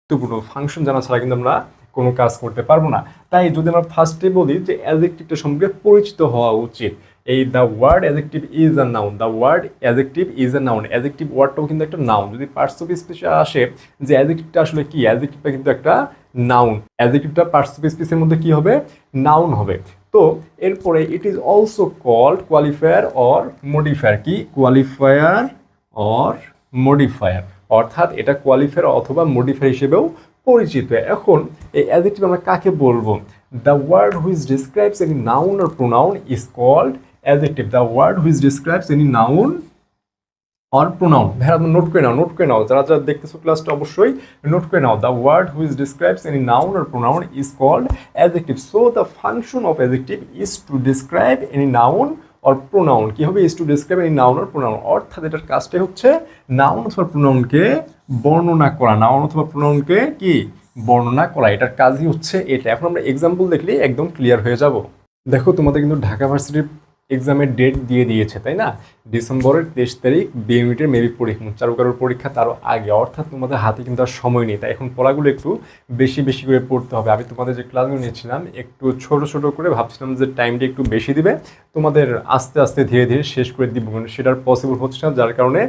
গুরুত্বপূর্ণ, ফাংশন জানা ছাড়া কিন্তু আমরা কোনো কাজ করতে পারবো না। তাই যদি আমরা ফার্স্টে বলি যে অ্যাডজেক্টিভটা সম্পর্কে পরিচিত হওয়া উচিত। এই the word adjective is a noun, the word adjective is a noun, adjective ওয়ার্ডটাও কিন্তু একটা নাউন। যদি পার্টস অফ স্পিচে আসে যে অ্যাডজেক্টিভটা আসলে কি, অ্যাডজেক্টিভটা কিন্তু একটা নাউন, অ্যাডজেক্টিভটা পার্টস অফ স্পিচের মধ্যে কি হবে, নাউন হবে। তো এরপরে it is also called qualifier or modifier, কি কোয়ালিফায়ার অর মডিফায়ার, অর্থাৎ এটা কোয়ালিফায়ার অথবা মডিফায়ার হিসেবেও পরিচিত। এখন এই অ্যাডজেক্টিভ আমরা কাকে বলবো? The word which describes any noun or pronoun is called adjective. The word which describes any noun or pronoun, ভাইয়া নোট করে নাও, নোট করে নাও, যারা যারা দেখতেছো ক্লাসটা অবশ্যই নোট করে নাও। The word which describes any noun or pronoun is called adjective. So the function of adjective is to describe any noun or pronoun. কি হবে? Is to describe any noun or pronoun, অর্থাৎ এটার কাজটাই হচ্ছে noun অথবা প্রোনাউনকে বর্ণনা করা, noun অথবা প্রোনাউনকে কি বর্ণনা করা, এটার কাজই হচ্ছে এটা। এখন আমরা এক্সাম্পল দেখলেই একদম ক্লিয়ার হয়ে যাব। দেখো তোমাদের কিন্তু ঢাকা ভার্সিটির এক্সামের ডেট দিয়ে দিয়েছে, তাই না? ডিসেম্বরের 23 তারিখ বিএমিটের মেবি পরীক্ষা, কারোর পরীক্ষা তারও আগে, অর্থাৎ তোমাদের হাতে কিন্তু আর সময় নেই। তাই এখন পড়াগুলো একটু বেশি বেশি করে পড়তে হবে। আমি তোমাদের যে ক্লাসগুলো নিয়েছিলাম একটু ছোট ছোট করে ভাবছিলাম যে টাইমটা একটু বেশি দিবে, তোমাদের আস্তে আস্তে ধীরে ধীরে শেষ করে দিব, কিন্তু সেটার পসিবল হচ্ছে না, যার কারণে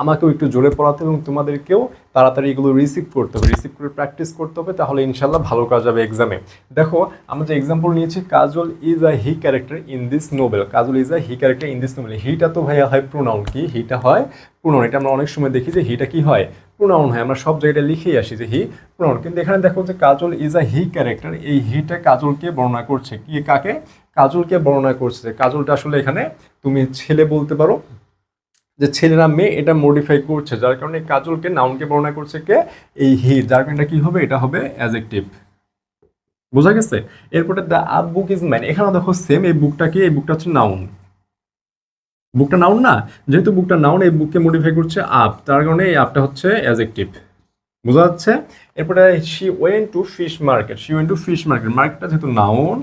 আমাকেও একটু জোরে পড়াতে এবং তোমাদেরকেও তাড়াতাড়ি এগুলো রিসিভ করতে হবে, রিসিভ করে প্র্যাকটিস করতে হবে, তাহলে ইনশাল্লাহ ভালো কাজ হবে এক্সামে। দেখো আমরা যে এক্সাম্পল নিয়েছি, Kajal is a he character in this novel, Kajal is a he character in this novel, হিটা তো ভাইয়া হয় প্রোনাউন, কি হিটা হয় প্রোনাউন। এটা আমরা অনেক সময় দেখি যে হিটা কি হয়, প্রোনাউন হয়, আমরা সব জায়গায় লিখেই আসি যে হি প্রোনাউন। কিন্তু এখানে দেখো যে Kajal is a he character, এই হিটা কাজলকে বর্ণনা করছে, কি কাকে? কাজলকে বর্ণনা করছে। কাজলটা আসলে এখানে তুমি ছেলে বলতে পারো, যে ছেলেরা মেয়ে, এটা মডিফাই করছে, যার কারণে কাজলকে নাউনকে বর্ণনা করছে কে? এই হি, যার কারণে কি হবে? এটা হবে অ্যাডজেক্টিভ। বোঝা গেছে? এরপরে the up book is mine, এখানে দেখো সেম, এই বুকটা কি? এই বুকটা হচ্ছে নাউন, বুকটা নাউন না? যেহেতু বুকটা নাউন, এই বুককে মডিফাই করছে আপ, তার কারণে এই আপটা হচ্ছে অ্যাডজেক্টিভ। বোঝা যাচ্ছে? এরপরে she went to fish market, she went to fish market, মার্কেটটা যেহেতু নাউন,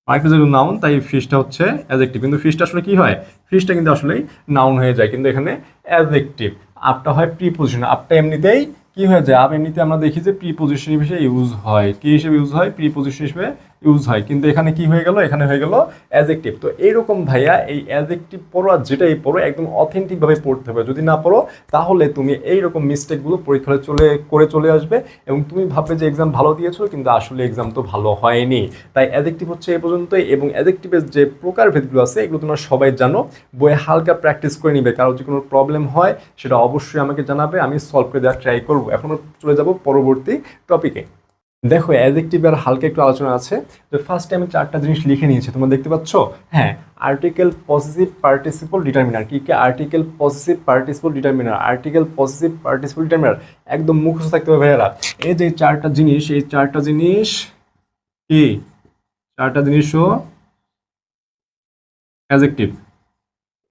মার্কেটটা যেহেতু নাউন, তাই ফিশটা হচ্ছে অ্যাডজেক্টিভ। কিন্তু ফিশটা আসলে কি হয়? ফিশটা কিন্তু আসলেই নাউন হয়ে যায়, কিন্তু এখানে অ্যাডজেক্টিভ। আপটা হয় প্রিপোজিশন, আপটা এমনিতেই কি হয়ে যায়? আপ এমনিতে আমরা দেখি যে প্রিপোজিশন হিসেবে ইউজ হয়, কি হিসেবে ইউজ হয়? প্রিপোজিশন হিসেবে ইউজ হয়, কিন্তু এখানে কি হয়ে গেল? এখানে হয়ে গেল অ্যাডজেক্টিভ। তো এইরকম ভাইয়া এই অ্যাডজেক্টিভ পড়ো, আর যেটাই পড়ো একদম অথেন্টিকভাবে পড়তে হবে। যদি না পড়ো তাহলে তুমি এইরকম মিস্টেকগুলো পরীক্ষায় চলে আসবে এবং তুমি ভাববে যে এক্সাম ভালো দিয়েছো, কিন্তু আসলে এক্সাম তো ভালো হয়নি। তাই অ্যাডজেক্টিভ হচ্ছে এই পর্যন্তই, এবং অ্যাডজেক্টিভের যে প্রকারভেদগুলো আছে এগুলো তোমরা সবাই জানো, বইয়ে হালকা প্র্যাকটিস করে নিবে। কারো যদি কোনো প্রবলেম হয় সেটা অবশ্যই আমাকে জানাবে, আমি সলভ করে দেওয়ার ট্রাই করবো। এখন চলে যাব পরবর্তী টপিকে। দেখো অ্যাডজেক্টিভের হালকা একটু আলোচনা আছে। তো ফার্স্টে আমি 4টা জিনিস লিখে নিয়েছি, তোমরা দেখতে পাচ্ছ? হ্যাঁ, আর্টিকেল, পজিটিভ পার্টিসিপল, ডিটারমিনার। কি কি? Article, positive participle, determiner, article, positive participle, determiner, একদম মুখস্থ থাকতে হবে ভাইয়ারা। এই যে 4টা জিনিস, এই 4টা জিনিস কি? 4টা জিনিসও অ্যাডজেক্টিভ।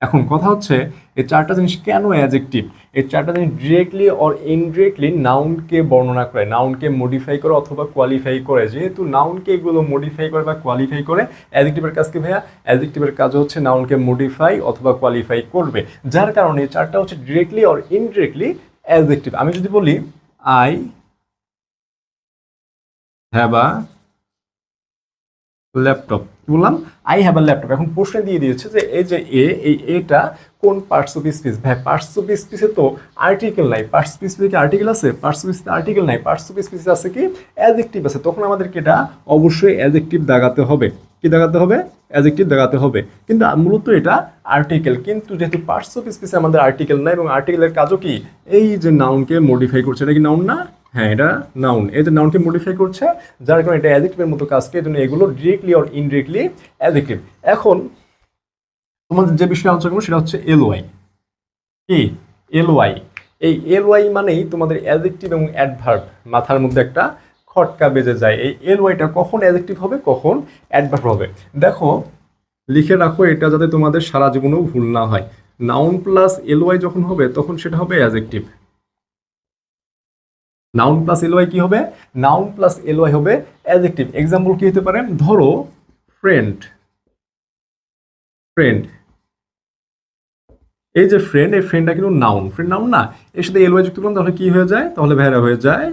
এখন কথা হচ্ছে এই 4টা জিনিস কেন অ্যাডজেক্টিভ? এই 4টা জিনিস ডিরেক্টলি অর ইনডিরেক্টলি নাউনকে বর্ণনা করে, নাউনকে মডিফাই করে অথবা কোয়ালিফাই করে। যেহেতু নাউনকে এগুলো মডিফাই করে বা কোয়ালিফাই করে, অ্যাডজেক্টিভের কাজ কি ভাইয়া? অ্যাডজেক্টিভের কাজ হচ্ছে নাউনকে মডিফাই অথবা কোয়ালিফাই করবে, যার কারণে এই 4টা হচ্ছে ডিরেক্টলি অর ইনডিরেক্টলি অ্যাডজেক্টিভ। আমি যদি বলি আই হ্যাভ আ ল্যাপটপ, কি বললাম? I have a laptop. এখন প্রশ্ন দিয়ে দিয়েছে যে এই যে এই এটা কোন পার্টস অফ স্পিচ? ভাই পার্টস অফ স্পিচে তো আর্টিকেল নাই, পার্টস অফ স্পিচে কি আর্টিকেল আছে? পার্টস অফ স্পিচে আর্টিকেল নাই, পার্টস অফ স্পিচে আছে কি? অ্যাডজেক্টিভ আছে। তখন আমাদেরকে এটা অবশ্যই অ্যাডজেক্টিভ দাগাতে হবে। কি দাগাতে হবে? অ্যাডজেক্টিভ দাগাতে হবে। কিন্তু মূলত এটা আর্টিকেল, কিন্তু যেহেতু পার্টস অফ স্পিচে আমাদের আর্টিকেল নাই, এবং আর্টিকেলের কাজও কি? এই যে নাউনকে মডিফাই করছে, এটা কি নাউন না? হ্যাঁ, এটা নাউন। এই যে নাউনকে মডিফাই করছে, যার কারণে এটা অ্যাডজেক্টিভের মতো কাজ করে, এই জন্য এগুলো ডিরেক্টলি অর ইনডিরেক্টলি অ্যাডজেক্টিভ। এখন তোমাদের যে বিষয়ে আলোচনা করবো সেটা হচ্ছে এলওয়াই। কি? এলওয়াই। এই এলওয়াই মানেই তোমাদের অ্যাডজেক্টিভ এবং অ্যাডভার্ব, মাথার মধ্যে একটা খটকা বেজে যায়। এই এলওয়াইটা কখন অ্যাডজেক্টিভ হবে, কখন অ্যাডভার্ব হবে? দেখো লিখে রাখো এটা, যাতে তোমাদের সারা জীবনেও ভুল না হয়। নাউন প্লাস এলওয়াই যখন হবে তখন সেটা হবে অ্যাডজেক্টিভ। নাউন প্লাস এলওয়াই কি হবে? নাউন প্লাস এলওয়াই হবে অ্যাডজেক্টিভ। এক্সাম্পল কি হতে পারে? ধরো ফ্রেন্ড, ফ্রেন্ড, এই যে ফ্রেন্ড, এই ফ্রেন্ডটা কিন্তু নাউন, ফ্রেন্ড নাউন না? এর সাথে এলওয়াই যুক্ত করলাম, তাহলে কি হয়ে যায়? তাহলে ভাইরা হয়ে যায়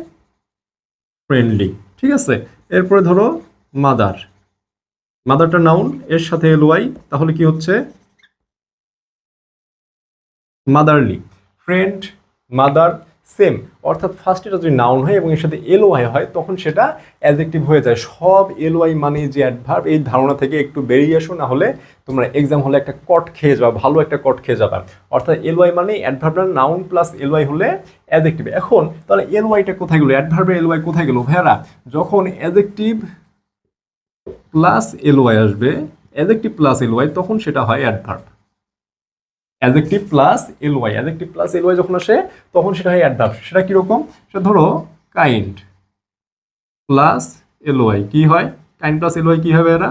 ফ্রেন্ডলি, ঠিক আছে। এরপরে ধরো মাদার, মাদারটা নাউন, এর সাথে এলওয়াই, তাহলে কি হচ্ছে মাদারলি। ফ্রেন্ড, মাদার সেম, অর্থাৎ ফার্স্ট এটা যদি নাউন হয় এবং এর সাথে এলওয়াই হয় তখন সেটা অ্যাডজেক্টিভ হয়ে যায়। সব এলওয়াই মানে যে অ্যাডভার্ব, এই ধারণা থেকে একটু বেরিয়ে আসো, না হলে তোমরা এক্সাম হলে একটা কট খেয়ে যাবে, ভালো একটা কট খেয়ে যাবে। অর্থাৎ এলওয়াই মানে অ্যাডভার্বটা নাউন প্লাস এলওয়াই হলে অ্যাডজেক্টিভ। এখন তাহলে এলওয়াইটা কোথায় গেল, অ্যাডভার্বের এলওয়াই কোথায় গেল ভাইয়ারা? যখন অ্যাডজেক্টিভ প্লাস এলওয়াই আসবে, অ্যাডজেক্টিভ প্লাস এলওয়াই, তখন সেটা হয় adverb. Adjective plus LY, adjective plus LY যখন আসে তখন সেটা হয় অ্যাডভার্ব। সেটা কিরকম? সেটা ধরো কাইন্ড প্লাস এলওয়াই, কি হয়? কাইন্ড প্লাস এলওয়াই কি হবে এরা?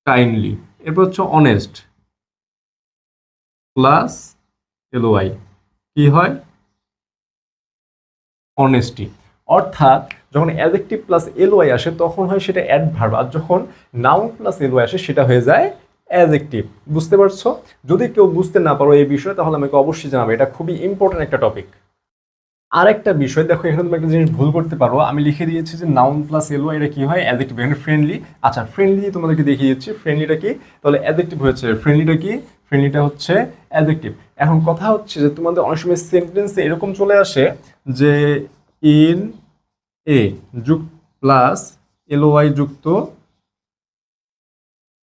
কাইন্ডলি। এরপর হচ্ছে অনেস্ট প্লাস এলওয়াই, কি হয়? অনেস্টি। অর্থাৎ যখন অ্যাডজেক্টিভ প্লাস এলওয়াই আসে তখন হয় সেটা অ্যাডভার্ব, আর যখন নাউন প্লাস এলওয়াই আসে সেটা হয়ে যায় অ্যাডজেক্টিভ। বুঝতে পারছো? যদি কেউ বুঝতে না পারো এই বিষয়ে তাহলে আমাকে অবশ্যই জানাবে, এটা খুবই ইম্পর্টেন্ট একটা টপিক। আরেকটা বিষয় দেখো, এখানে তুমি একটা জিনিস ভুল করতে পারো। আমি লিখে দিয়েছি যে নাউন প্লাস এলওয়াই এটা কি হয়? অ্যাডজেক্টিভ। এখানে ফ্রেন্ডলি, আচ্ছা ফ্রেন্ডলি তোমাদেরকে দেখিয়ে দিচ্ছি ফ্রেন্ডলিটা কি, তাহলে অ্যাডজেক্টিভ হয়েছে। ফ্রেন্ডলিটা কি? ফ্রেন্ডলিটা হচ্ছে অ্যাডজেক্টিভ। এখন কথা হচ্ছে যে তোমাদের অনেক সময় সেন্টেন্সে এরকম চলে আসে যে ইন এ যুক্ত প্লাস এলওয়াই যুক্ত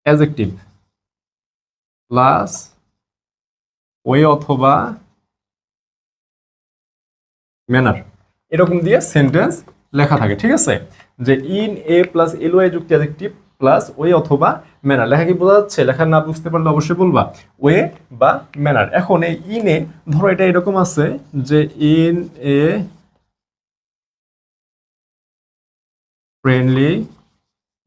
অ্যাডজেক্টিভ প্লাস ওয়ে অথবা ম্যানার, এরকম দিয়ে সেন্টেন্স লেখা থাকে, ঠিক আছে? যে ইন এ প্লাস এলওয়াই যুক্ত অ্যাডজেক্টিভ প্লাস ওয়ে অথবা ম্যানার। লেখা কি বোঝা যাচ্ছে? লেখা না বুঝতে পারলে অবশ্যই বলবা, ওয়ে বা ম্যানার। এখন এই ইনে ধরো এটা এরকম আছে যে ইন এ ফ্রেন্ডলি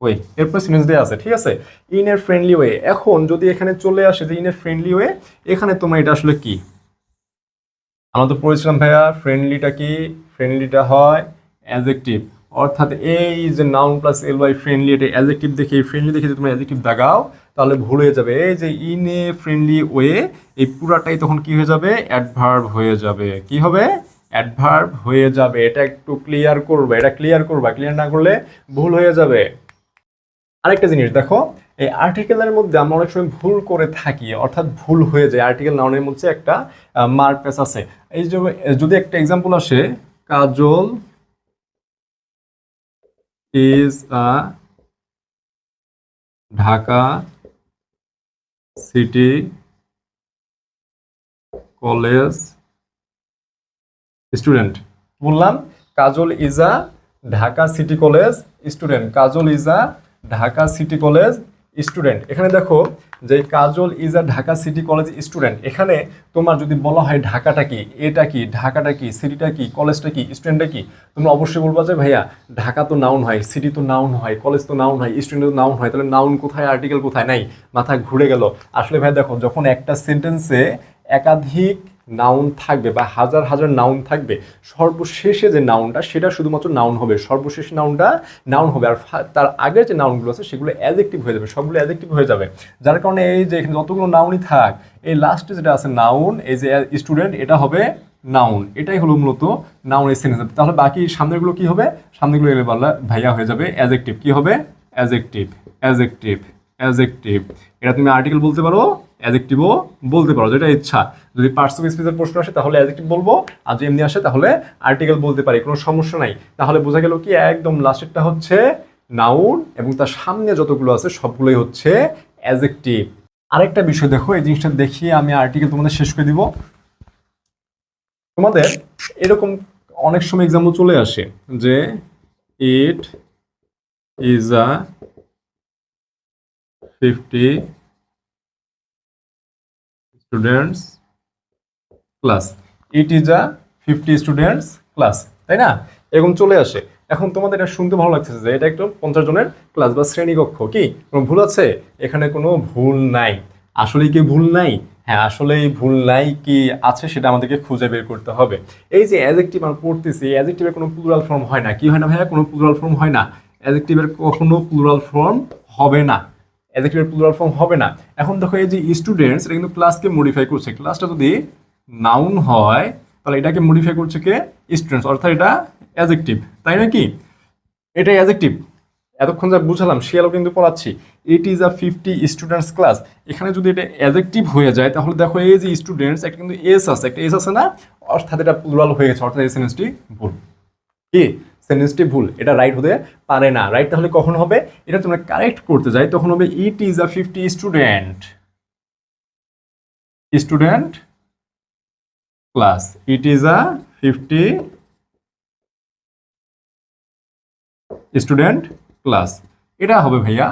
ওয়ে, এরপর সেন্টেন্স দেওয়া আছে, ঠিক আছে? In a friendly way. এখন যদি এখানে চলে আসে যে ইন এ ফ্রেন্ডলি ওয়ে, এখানে তোমার এটা আসলে কি? আমরা তো পড়েছিলাম ভাইয়া ফ্রেন্ডলিটা কি? ফ্রেন্ডলিটা হয় অ্যাডজেক্টিভ। অর্থাৎ এই যে নাউন প্লাস এলওয়াই ফ্রেন্ডলি, এটা অ্যাডজেক্টিভ দেখে, ফ্রেন্ডলি দেখে যদি তুমি অ্যাডজেক্টিভ দাগাও তাহলে ভুল হয়ে যাবে। এই যে ইন এ ফ্রেন্ডলি ওয়ে, এই পুরাটাই তখন কি হয়ে যাবে? অ্যাডভার্ব হয়ে যাবে। কি হবে? অ্যাডভার্ব হয়ে যাবে। এটা একটু ক্লিয়ার করবে, এটা ক্লিয়ার করবা, ক্লিয়ার না করলে ভুল হয়ে যাবে। আরেকটা জিনিস দেখো, এই আর্টিকেলের মধ্যে আমরা অনেক সময় ভুল করে থাকি, অর্থাৎ ভুল হয়ে যায়। আর্টিকেল নাউনের মধ্যে একটা মার্কপেস আছে। এই যে যদি একটা এক্সাম্পল আসে, Kajal is a Dhaka city college student. বললাম Kajal is a Dhaka city college student, Kajal is a Dhaka city college student. এখানে দেখো যে Kajal is a Dhaka city college student, এখানে তোমার যদি বলা হয় ঢাকাটা কি, এটা কি, ঢাকাটা কি, সিটিটা কি, কলেজটা কি, স্টুডেন্টটা কি, তোমরা অবশ্যই বলবা যে ভাইয়া ঢাকা তো নাউন হয়, সিটি তো নাউন হয়, কলেজ তো নাউন হয়, স্টুডেন্ট তো নাউন হয়, তাহলে নাউন কোথায়, আর্টিকেল কোথায়? নাই, মাথা ঘুরে গেল। আসলে ভাই দেখো, যখন একটা সেন্টেন্সে একাধিক নাউন থাকবে বা হাজার হাজার নাউন থাকবে, সর্বশেষে যে নাউনটা সেটা শুধুমাত্র নাউন হবে, সর্বশেষ নাউনটা নাউন হবে, আর তার আগের যে নাউনগুলো আছে সেগুলো অ্যাডজেক্টিভ হয়ে যাবে, সবগুলো অ্যাডজেক্টিভ হয়ে যাবে। যার কারণে এই যে এখানে যতগুলো নাউনই থাক, এই লাস্টে যেটা আছে নাউন, এই যে স্টুডেন্ট, এটা হবে নাউন। এটাই হলো মূলত নাউনের সেন্টেন্স। তাহলে বাকি সামনেগুলো কি হবে? সামনেগুলো এলে বলা ভাইয়া হয়ে যাবে অ্যাডজেক্টিভ। কি হবে? Adjective, adjective, adjective. এটা তুমি আর্টিকেল বলতে পারো, অ্যাডজেক্টিভও বলতে পারো, যেটা ইচ্ছা। যদি পার্টস অফ স্পিচের প্রশ্ন আসে তাহলে অ্যাডজেক্টিভ বলবো, আর যদি এমনি আসে তাহলে আর্টিকেল বলতে পারি, কোনো সমস্যা নাই। তাহলে বোঝা গেল কি একদম লাস্টেরটা হচ্ছে নাউন এবং তার সামনে যতগুলো আছে সবগুলোই হচ্ছে অ্যাডজেক্টিভ। আরেকটা বিষয় দেখো, এই জিনিসটা দেখিয়ে আমি আর্টিকেল তোমাদের শেষ করে দিব। তোমাদের এরকম অনেক সময় এক্সাম্পল চলে আসে যে it is a 50 students class, it is a 50 students class, তাই না? এরকম চলে আসে। এখন তোমাদের এটা শুনতে ভালো লাগছে যে এটা একটু 50 জনের ক্লাস বা শ্রেণীকক্ষ। কি কোনো ভুল আছে? এখানে কোনো ভুল নাই। আসলেই কি ভুল নাই? হ্যাঁ, আসলেই ভুল নাই। কি আছে সেটা আমাদেরকে খুঁজে বের করতে হবে। এই যে অ্যাডজেক্টিভ আমরা পড়তেছি, অ্যাডজেক্টিভের কোনো প্লুরাল ফর্ম হয় না। কি হয় না ভাইয়া? কোনো প্লুরাল ফর্ম হয় না। অ্যাডজেক্টিভের কখনো প্লুরাল ফর্ম হবে না, অ্যাডজেক্টিভের প্লুরাল ফর্ম হবে না। এখন দেখো এই যে স্টুডেন্টস, এটা কিন্তু ক্লাসকে মডিফাই করছে। ক্লাসটা যদি নাউন হয় তাহলে এটাকে মডিফাই করছে কে? স্টুডেন্টস, অর্থাৎ এটা অ্যাডজেক্টিভ, তাই নাকি? এটা অ্যাডজেক্টিভ। এতক্ষণ যা বুঝালাম সেটাও কিন্তু পড়াচ্ছি। It is a 50 students class. এখানে যদি এটা অ্যাডজেক্টিভ হয়ে যায় তাহলে দেখো এই যে স্টুডেন্টস, একটা কিন্তু এস আছে, একটা এস আছে না, অর্থাৎ এটা প্লুরাল হয়ে গেছে, অর্থাৎ এই সেন্টেন্সটি ভুল। কি সেন্টেন্সটি ভুল, এটা রাইট হতে পারে না। রাইট তাহলে কখন হবে? এটা তোমরা কারেক্ট করতে যাই তখন হবে it is a 50 student class. It is a 50 student class, এটা হবে ভাইয়া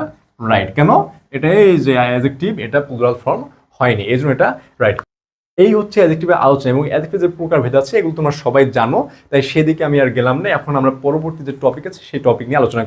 রাইট। কেন? এটা এই যে অ্যাডজেক্টিভ, এটা প্লুরাল ফর্ম হয়নি, এই জন্য এটা রাইট। এই হচ্ছে অ্যাডজেক্টিভের আলোচনা, এবং অ্যাডজেক্টিভের যে প্রকারভেদ আছে এগুলো তোমরা সবাই জানো, তাই সেদিকে আমি আর গেলাম না। এখন আমরা পরবর্তী যে টপিক আছে সেই টপিক নিয়ে আলোচনা